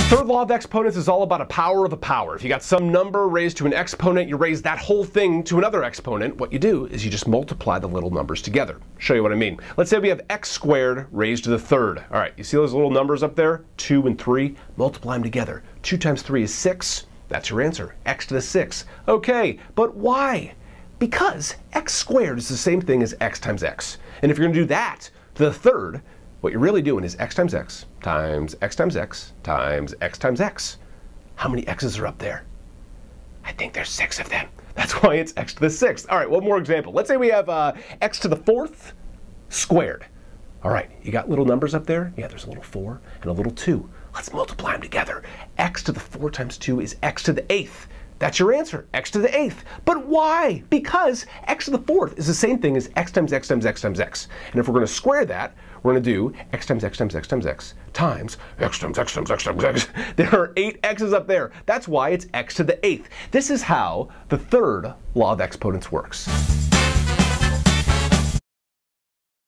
Third law of exponents is all about a power of a power. If you got some number raised to an exponent, you raise that whole thing to another exponent. What you do is you just multiply the little numbers together. Show you what I mean. Let's say we have x squared raised to the third. All right, you see those little numbers up there? 2 and 3. Multiply them together. 2 times 3 is 6. That's your answer, x to the 6. Okay, but why? Because x squared is the same thing as x times x. And if you're going to do that to the third, what you're really doing is x times x times x times x times x times x. How many x's are up there? I think there's 6 of them. That's why it's x to the 6th. All right, one more example. Let's say we have x to the 4th squared. All right, you got little numbers up there? Yeah, there's a little 4 and a little 2. Let's multiply them together. X to the 4 times 2 is x to the 8th. That's your answer, x to the 8th. But why? Because x to the 4th is the same thing as x times x times x times x. And if we're going to square that, we're going to do x times x times x times x times x times x times x times x. There are 8 x's up there. That's why it's x to the 8th. This is how the third law of exponents works.